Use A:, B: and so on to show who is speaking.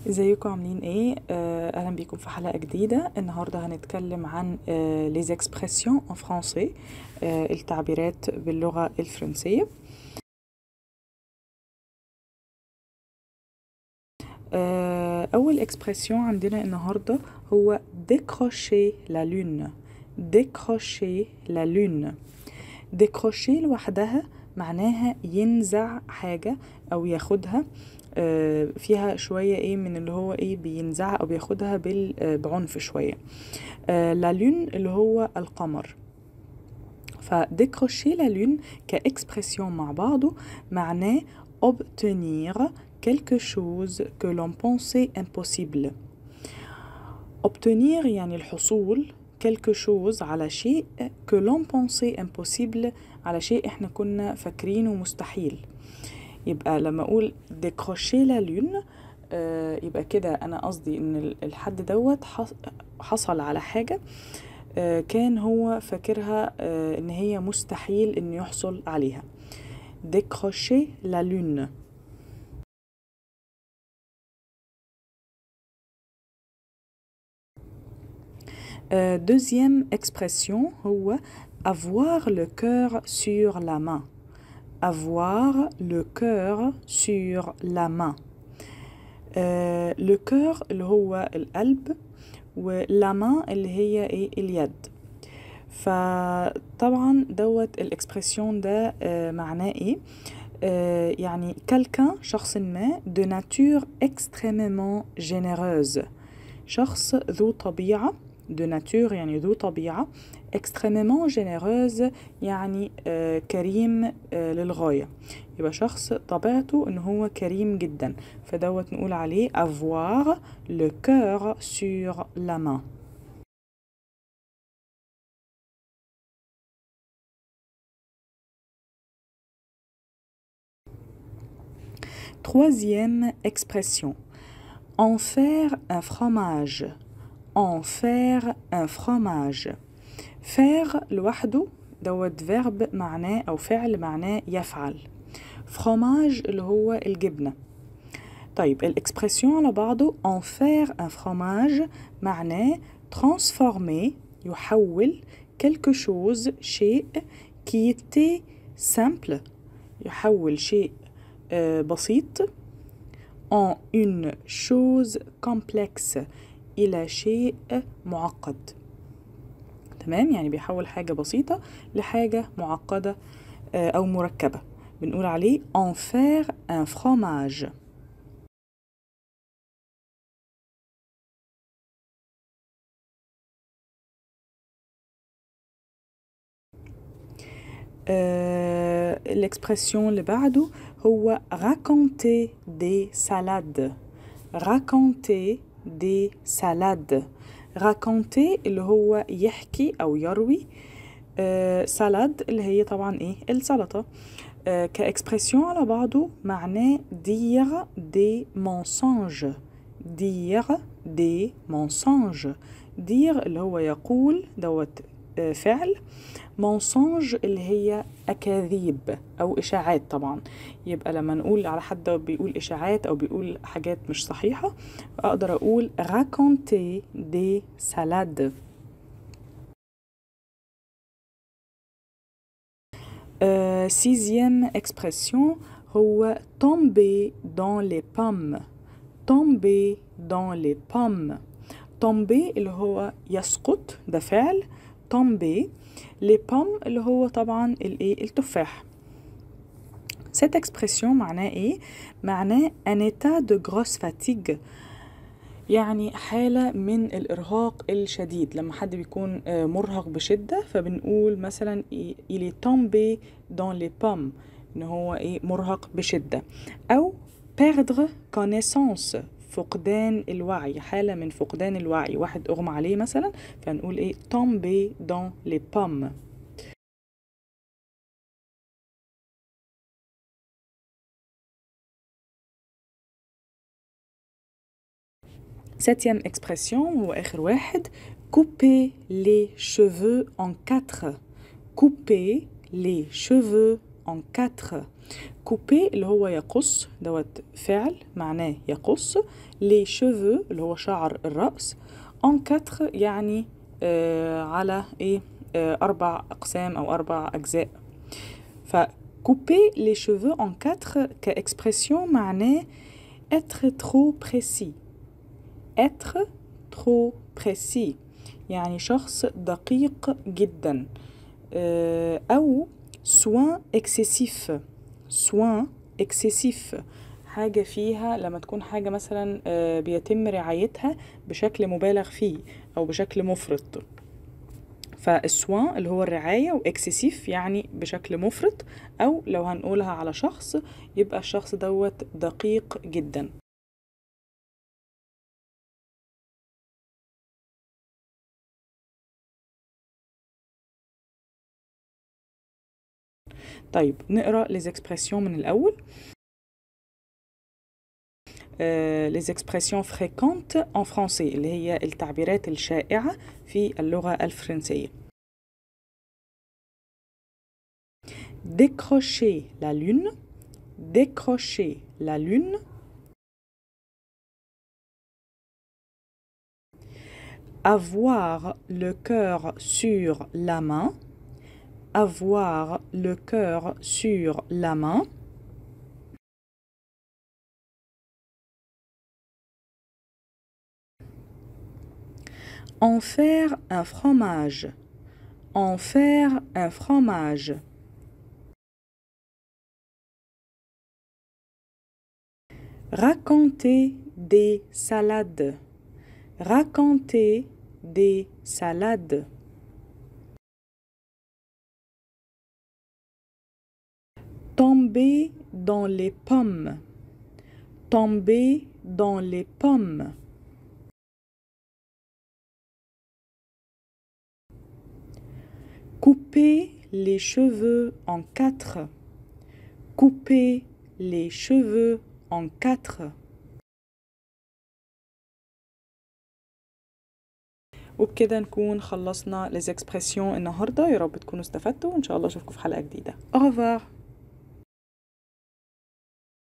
A: ازيكم عاملين ايه؟ اهلا بيكم في حلقة جديدة. النهاردة هنتكلم عن les expressions en français، التعبيرات باللغة الفرنسية. اول expression عندنا النهاردة هو décrocher la lune. décrocher la lune. décrocher لوحدها معناها ينزع حاجة او ياخدها، فيها شوية ايه من اللي هو ايه بينزعها او بياخدها بعنف شوية. لا لون اللي هو القمر. فديكروشي لا لون كاكسبرسيون مع بعضه معناه obtenir quelque chose que l'on pensait impossible. obtenir يعني الحصول quelque chose على شيء que l'on pensait impossible، على شيء احنا كنا فاكرينه مستحيل. يبقى لما اقول décrocher la lune، يبقى كده انا قصدي ان الحد دوت حصل على حاجة كان هو فاكرها ان هي مستحيل ان يحصل عليها. décrocher la lune. deuxième expression هو avoir le cœur sur la main. avoir le cœur sur la main. le cœur اللي هو القلب، ولا main اللي هي ايه اليد. فطبعا دوت الاكسبرسيون ده معناه ايه؟ يعني quelqu'un شخص ما de nature extrêmement généreuse. شخص ذو طبيعة، de nature يعني ذو طبيعة، extrêmement généreuse يعني كريم للغاية. يبقى شخص طبيعته ان هو كريم جدا، فدوت نقول عليه avoir le cœur sur la main. Troisième expression, en faire un fromage. en faire un fromage. faire لوحده دوت verb معناه أو فعل معناه يفعل. fromage اللي هو الجبنة. طيب الإكسبرسيون على بعضه en faire un fromage معناه transformer يحول quelque chose شيء qui était simple يحول شيء بسيط en une chose complexe إلى شيء معقد. تمام، يعني بيحول حاجة بسيطة لحاجة معقدة أو مركبة، بنقول عليه en faire un fromage. l'expression اللي بعده هو raconter des salades. raconter des salades. raconter اللي هو يحكي أو يروي، سالاد اللي هي طبعا ايه السلطة. كاكسبرسيون على بعضه معناه dire des mensonges. dire des mensonges. dire اللي هو يقول دوت فعل، mensonge اللي هي أكاذيب أو إشاعات. طبعا يبقى لما نقول على حد بيقول إشاعات أو بيقول حاجات مش صحيحة، أقدر أقول raconter des salades. sixième expression هو tomber dans les pommes. tomber dans les pommes. tomber اللي هو يسقط، ده فعل tomber. les pommes اللي هو طبعا الايه التفاح. cette expression معناه ايه؟ معناه un état de grosse fatigue، يعني حالة من الإرهاق الشديد. لما حد بيكون مرهق بشدة فبنقول مثلا il est tombé dans les pommes، إن هو إيه مرهق بشدة. أو perdre connaissance، فقدان الوعي، حالة من فقدان الوعي، واحد أغمى عليه مثلا فنقول إيه tombé dans les pommes. septième expression هو آخر واحد، couper les cheveux en quatre. couper les cheveux en quatre. كوبي اللي هو يقص، دوت فعل معناه يقص. لي شيفو اللي هو شعر الرأس. en quatre يعني على ايه، 4 أقسام أو 4 أجزاء. ف couper les cheveux en 4 كإكسبرسيون معناه être trop précis. être trop précis يعني شخص دقيق جدا. أو soin excessif. soin excessif حاجة فيها لما تكون حاجة مثلا بيتم رعايتها بشكل مبالغ فيه أو بشكل مفرط. فالسوان اللي هو الرعاية، واكسسيف يعني بشكل مفرط، أو لو هنقولها على شخص يبقى الشخص دوت دقيق جدا. طيب نقرأ les expressions من الأول. les expressions fréquentes en français اللي هي التعبيرات الشائعة في اللغة الفرنسية. décrocher la lune. décrocher la lune. avoir le cœur sur la main. avoir le cœur sur la main. en faire un fromage. en faire un fromage. raconter des salades. raconter des salades. tomber dans les pommes. tomber dans les pommes. couper les cheveux en 4. couper les cheveux en 4. وبكده نكون خلصنا les expressions النهاردة. يا رب تكونوا استفدتوا، وإن شاء الله أشوفكم في حلقة جديدة. au revoir.